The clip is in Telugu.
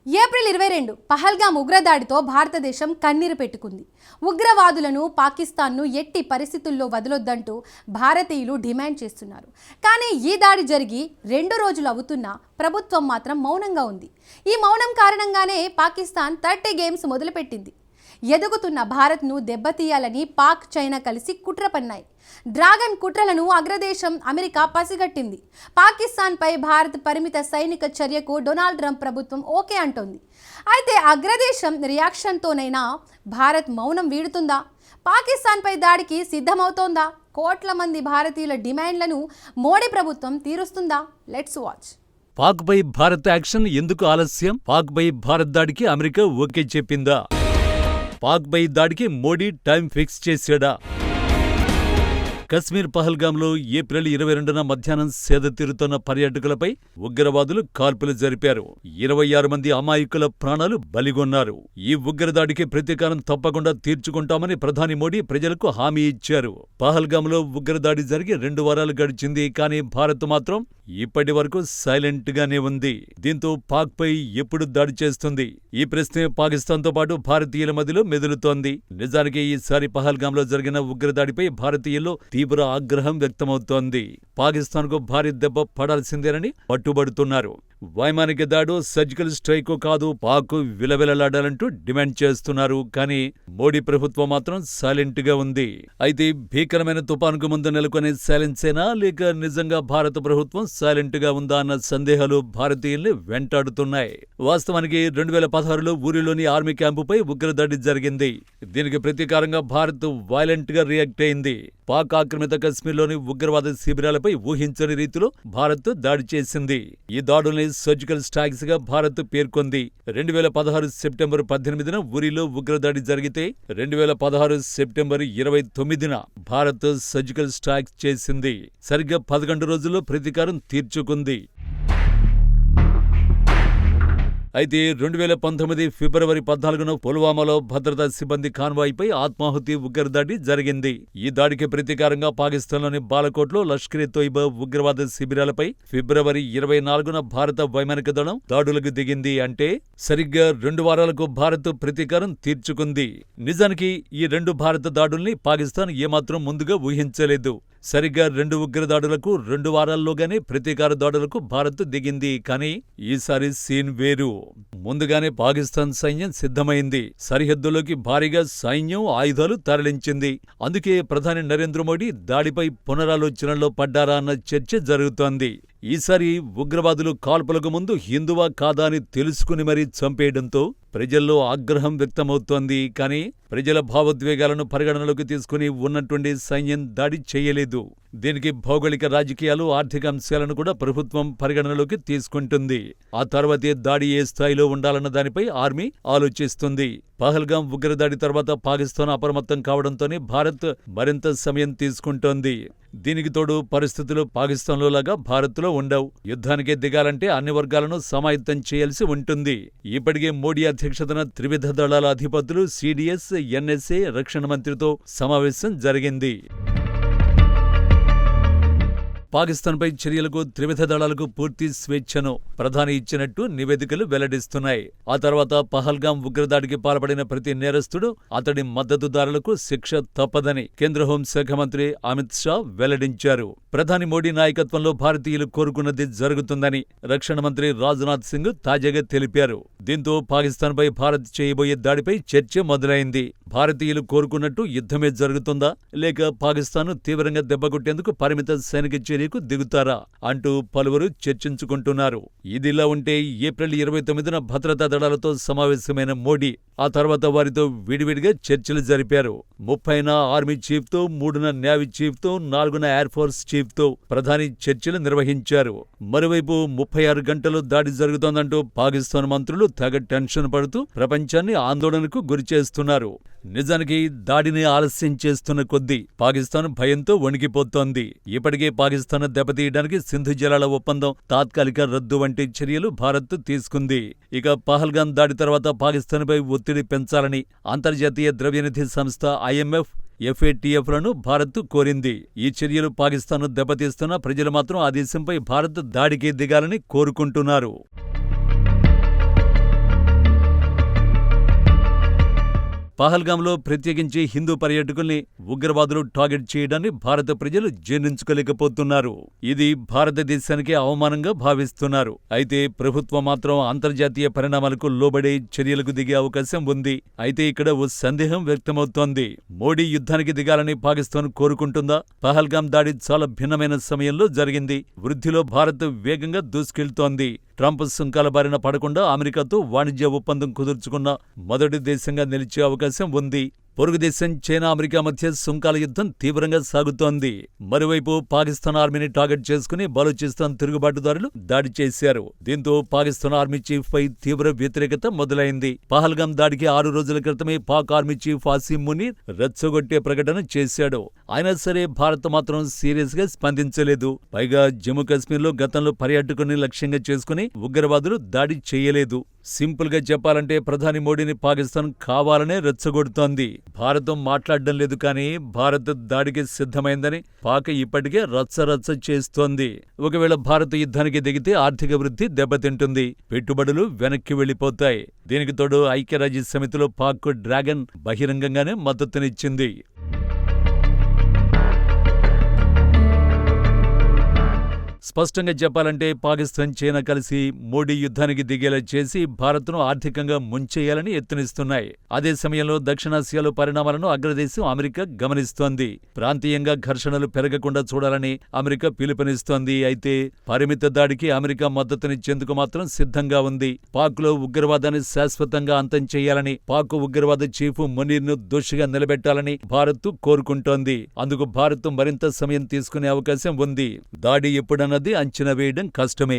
ఏప్రిల్ 22 పహల్గామ్ ఉగ్రదాడితో భారతదేశం కన్నీరు పెట్టుకుంది. ఉగ్రవాదులను, పాకిస్తాన్ను ఎట్టి పరిస్థితుల్లో వదలొద్దంటూ భారతీయులు డిమాండ్ చేస్తున్నారు. కానీ ఈ దాడి జరిగి 2 రోజులు అవుతున్నా ప్రభుత్వం మాత్రం మౌనంగా ఉంది. ఈ మౌనం కారణంగానే పాకిస్తాన్ 30 గేమ్స్ మొదలుపెట్టింది. ఎదుగుతున్న భారత్ను దెబ్బతీయాలని పాక్, చైనా కలిసి కుట్ర పన్నాయి. డ్రాగన్ కుట్రలను అగ్రదేశం అమెరికా పసిగట్టింది. పాకిస్తాన్పై భారత్ పరిమిత సైనిక చర్యకు డొనాల్డ్ ట్రంప్ ప్రభుత్వం ఓకే అంటోంది. అయితే అగ్రదేశం రియాక్షన్తోనైనా భారత్ మౌనం వీడుతుందా? పాకిస్తాన్పై దాడికి సిద్ధమవుతోందా? కోట్ల మంది భారతీయుల డిమాండ్లను మోడీ ప్రభుత్వం తీరుస్తుందా? Let's watch. పాక్పై భారత్ యాక్షన్ ఎందుకు ఆలస్యం? పాక్పై భారత్ దాడికి అమెరికా ఓకే చెప్పిందా? పాక్పై దాడికి మోడీ టైం ఫిక్స్ చేశాడా? కశ్మీర్ పహల్గామ్లో ఏప్రిల్ 22న మధ్యాహ్నం సేద తీరుతున్న పర్యాటకులపై ఉగ్రవాదులు కాల్పులు జరిపారు. 26 మంది అమాయకుల ప్రాణాలు బలిగొన్నారు. ఈ ఉగ్రదాడికి ప్రతీకారం తప్పకుండా తీర్చుకుంటామని ప్రధాని మోడీ ప్రజలకు హామీ ఇచ్చారు. పహల్గామ్లో ఉగ్రదాడి జరిగి 2 వారాలు గడిచింది. కానీ భారత్ మాత్రం ఇప్పటి వరకు సైలెంట్ గానే ఉంది. దీంతో పాక్పై ఎప్పుడు దాడి చేస్తుంది? ఈ ప్రశ్నే పాకిస్తాన్తో పాటు భారతీయుల మధ్యలో మెదులుతోంది. నిజానికి ఈసారి పహల్గామ్లో జరిగిన ఉగ్రదాడిపై భారతీయుల్లో తీవ్ర ఆగ్రహం వ్యక్తమవుతోంది. పాకిస్తాన్కు భారీ దెబ్బ పడాల్సిందేనని పట్టుబడుతున్నారు. వైమానిక దాడో, సర్జికల్ స్ట్రైకో కాదు, పాక్ విలవిలలాడాలంటూ డిమాండ్ చేస్తున్నారు. కానీ మోడీ ప్రభుత్వం మాత్రం సైలెంట్ గా ఉంది. అయితే భీకరమైన తుపానుకు ముందు నెలకొనే సైలెన్సేనా, లేక నిజంగా భారత ప్రభుత్వం సైలెంట్ గా ఉందా అన్న సందేహాలు భారతీయుల్ని వెంటాడుతున్నాయి. వాస్తవానికి 2016లో ఊరిలోని ఆర్మీ క్యాంపుపై ఉగ్రదాడి జరిగింది. దీనికి ప్రతీకారంగా భారత్ వైలెంట్ గా రియాక్ట్ అయింది. పాక్ ఆక్రమిత కశ్మీర్లోని ఉగ్రవాద శిబిరాలపై ఊహించని రీతిలో భారత్ దాడి చేసింది. ఈ దాడుల్ని సర్జికల్ స్ట్రైక్స్ గా భారత్ పేర్కొంది. 2016 సెప్టెంబర్ 18న ఊరిలో ఉగ్రదాడి జరిగితే 2016 సెప్టెంబర్ 29న భారత్ సర్జికల్ స్ట్రైక్స్ చేసింది. సరిగ్గా 11 రోజుల్లో ప్రతీకారం తీర్చుకుంది. అయితే 2019 ఫిబ్రవరి 14న పుల్వామాలో భద్రతా సిబ్బంది కాన్వాయ్పై ఆత్మాహుతి ఉగ్రదాడి జరిగింది. ఈ దాడికి ప్రతీకారంగా పాకిస్తాన్లోని బాలకోట్లో లష్కర్-ఇ-తోయిబా ఉగ్రవాద శిబిరాలపై ఫిబ్రవరి 24న భారత వైమానిక దళం దాడులకు దిగింది. అంటే సరిగ్గా 2 వారాలకు భారత్ ప్రతీకారం తీర్చుకుంది. నిజానికి ఈ 2 భారత దాడుల్ని పాకిస్తాన్ ఏమాత్రం ముందుగా ఊహించలేదు. సరిగ్గా 2 ఉగ్రదాడులకు 2 వారాల్లోగానే ప్రతీకార దాడులకు భారత్ దిగింది. కానీ ఈసారి సీన్ వేరు. ముందుగానే పాకిస్తాన్ సైన్యం సిద్ధమైంది. సరిహద్దులోకి భారీగా సైన్యం, ఆయుధాలు తరలించింది. అందుకే ప్రధాని నరేంద్ర మోడీ దాడిపై పునరాలోచనలో పడ్డారా అన్న చర్చ జరుగుతోంది. ఈసారి ఉగ్రవాదులు కాల్పులకు ముందు హిందువా కాదా అని తెలుసుకుని మరీ చంపేయడంతో ప్రజల్లో ఆగ్రహం వ్యక్తమవుతోంది. కానీ ప్రజల భావోద్వేగాలను పరిగణనలోకి తీసుకుని ఉన్నటువంటి సైన్యం దాడి చేయలేదు. దీనికి భౌగోళిక, రాజకీయాలు, ఆర్థిక అంశాలను కూడా ప్రభుత్వం పరిగణనలోకి తీసుకుంటుంది. ఆ తర్వాతే దాడి ఏ స్థాయిలో ఉండాలన్న దానిపై ఆర్మీ ఆలోచిస్తుంది. పహల్గామ్ ఉగ్రదాడి తర్వాత పాకిస్తాన్ అప్రమత్తం కావడంతోనే భారత్ మరింత సమయం తీసుకుంటోంది. దీనికి తోడు పరిస్థితులు పాకిస్తాన్లో లాగా భారత్లో ఉండవు. యుద్ధానికే దిగాలంటే అన్ని వర్గాలను సమాయత్తం చేయాల్సి ఉంటుంది. ఇప్పటికే మోడీ అధ్యక్షతన త్రివిధ దళాల అధిపతులు, సిడిఎస్, ఎన్ఎస్ఏ, రక్షణ మంత్రితో సమావేశం జరిగింది. పాకిస్తాన్పై చర్యలకు త్రివిధ దళాలకు పూర్తి స్వేచ్ఛను ప్రధాని ఇచ్చినట్టు నివేదికలు వెల్లడిస్తున్నాయి. ఆ తర్వాత పహల్గామ్ ఉగ్రదాడికి పాల్పడిన ప్రతి నేరస్తుడు, అతడి మద్దతుదారులకు శిక్ష తప్పదని కేంద్ర హోంశాఖ మంత్రి అమిత్ షా వెల్లడించారు. ప్రధాని మోడీ నాయకత్వంలో భారతీయులు కోరుకున్నది జరుగుతుందని రక్షణ మంత్రి రాజ్నాథ్ సింగ్ తాజాగా తెలిపారు. దీంతో పాకిస్తాన్పై భారత్ చేయబోయే దాడిపై చర్చ మొదలైంది. భారతీయులు కోరుకున్నట్టు యుద్ధమే జరుగుతుందా, లేక పాకిస్తాన్ తీవ్రంగా దెబ్బకొట్టేందుకు పరిమిత సైనిక చర్యకు దిగుతారా అంటూ పలువురు చర్చించుకుంటున్నారు. ఇదిలా ఉంటే ఏప్రిల్ 29న భద్రతా దళాలతో సమావేశమైన మోడీ ఆ తర్వాత వారితో విడివిడిగా చర్చలు జరిపారు. 30న ఆర్మీ చీఫ్తో, 3న నేవీ చీఫ్తో, 4న ఎయిర్ ఫోర్స్ చీఫ్తో ప్రధాని చర్చలు నిర్వహించారు. మరోవైపు 36 గంటలు దాడి జరుగుతోందంటూ పాకిస్తాన్ మంత్రులు తెగ టెన్షన్ పడుతూ ప్రపంచాన్ని ఆందోళనకు గురిచేస్తున్నారు. నిజానికి దాడిని ఆలస్యం చేస్తున్న కొద్దీ పాకిస్తాన్ భయంతో వణికిపోతోంది. ఇప్పటికే పాకిస్తాన్ దెబ్బతీయడానికి సింధు జలాల ఒప్పందం తాత్కాలిక రద్దు వంటి చర్యలు భారత్ తీసుకుంది. ఇక పహల్గామ్ దాడి తర్వాత పాకిస్తాన్పై ఒత్తిడి పెంచాలని అంతర్జాతీయ ద్రవ్యనిధి సంస్థ IMF, FATFలను భారత్ కోరింది. ఈ చర్యలు పాకిస్తాన్ను దెబ్బతీస్తున్నా ప్రజలు మాత్రం ఆ దేశంపై భారత్ దాడికి దిగాలని కోరుకుంటున్నారు. పహల్గాంలో ప్రత్యేకించి హిందూ పర్యాటకుల్ని ఉగ్రవాదులు టార్గెట్ చేయడాన్ని భారత ప్రజలు జీర్ణించుకోలేకపోతున్నారు. ఇది భారతదేశానికి అవమానంగా భావిస్తున్నారు. అయితే ప్రభుత్వం మాత్రం అంతర్జాతీయ పరిణామాలకు లోబడే చర్యలకు దిగే అవకాశం ఉంది. అయితే ఇక్కడ ఓ సందేహం వ్యక్తమవుతోంది. మోడీ యుద్ధానికి దిగాలని పాకిస్తాన్ కోరుకుంటుందా? పహల్గాం దాడి చాలా భిన్నమైన సమయంలో జరిగింది. వృద్ధిలో భారత్ వేగంగా దూసుకెళ్తోంది. ట్రంప్ సుంకాల బారిన పడకుండా అమెరికాతో వాణిజ్య ఒప్పందం కుదుర్చుకున్న మొదటి దేశంగా నిలిచే అవకాశం ఉంది. పొరుగు దేశం చైనా, అమెరికా మధ్య సుంకాల యుద్ధం తీవ్రంగా సాగుతోంది. మరోవైపు పాకిస్తాన్ ఆర్మీని టార్గెట్ చేసుకుని బలూచిస్తాన్ తిరుగుబాటుదారులు దాడి చేశారు. దీంతో పాకిస్తాన్ ఆర్మీ చీఫ్ పై తీవ్ర వ్యతిరేకత మొదలైంది. పహల్గాం దాడికి 6 రోజుల క్రితమే పాక్ ఆర్మీ చీఫ్ ఆసిం మునీర్ రెచ్చగొట్టే ప్రకటన చేశాడు. అయినా సరే భారత్ మాత్రం సీరియస్ గా స్పందించలేదు. పైగా జమ్మూ కాశ్మీర్లో గతంలో పర్యాటకుల్ని లక్ష్యంగా చేసుకుని ఉగ్రవాదులు దాడి చేయలేదు. సింపుల్ గా చెప్పాలంటే ప్రధాని మోడీని పాకిస్తాన్ కావాలనే రెచ్చగొడుతోంది. భారత్ మాట్లాడడం లేదు, కానీ భారత్ దాడికి సిద్ధమైందని పాక్ ఇప్పటికే రచ్చరచ్చ చేస్తోంది. ఒకవేళ భారత్ యుద్ధానికి దిగితే ఆర్థిక వృద్ధి దెబ్బతింటుంది, పెట్టుబడులు వెనక్కి వెళ్లిపోతాయి. దీనికి తోడు ఐక్యరాజ్య సమితిలో పాక్ డ్రాగన్ బహిరంగంగానే మద్దతునిచ్చింది. స్పష్టంగా చెప్పాలంటే పాకిస్తాన్, చైనా కలిసి మోడీ యుద్ధానికి దిగేలా చేసి భారత్ను ఆర్థికంగా ముంచేయాలని యత్నిస్తున్నాయి. అదే సమయంలో దక్షిణాసియాలో పరిణామాలను అగ్రదేశం అమెరికా గమనిస్తోంది. ప్రాంతీయంగా ఘర్షణలు పెరగకుండా చూడాలని అమెరికా పిలుపునిస్తోంది. అయితే పరిమిత దాడికి అమెరికా మద్దతునిచ్చేందుకు మాత్రం సిద్ధంగా ఉంది. పాక్లో ఉగ్రవాదాన్ని శాశ్వతంగా అంతం చేయాలని, పాక్ ఉగ్రవాద చీఫ్ మునీర్ను దోషిగా నిలబెట్టాలని భారత్ కోరుకుంటోంది. అందుకు భారత్ మరింత సమయం తీసుకునే అవకాశం ఉంది. దాడి ఎప్పుడన్నది అంచనా వేయడం కష్టమే.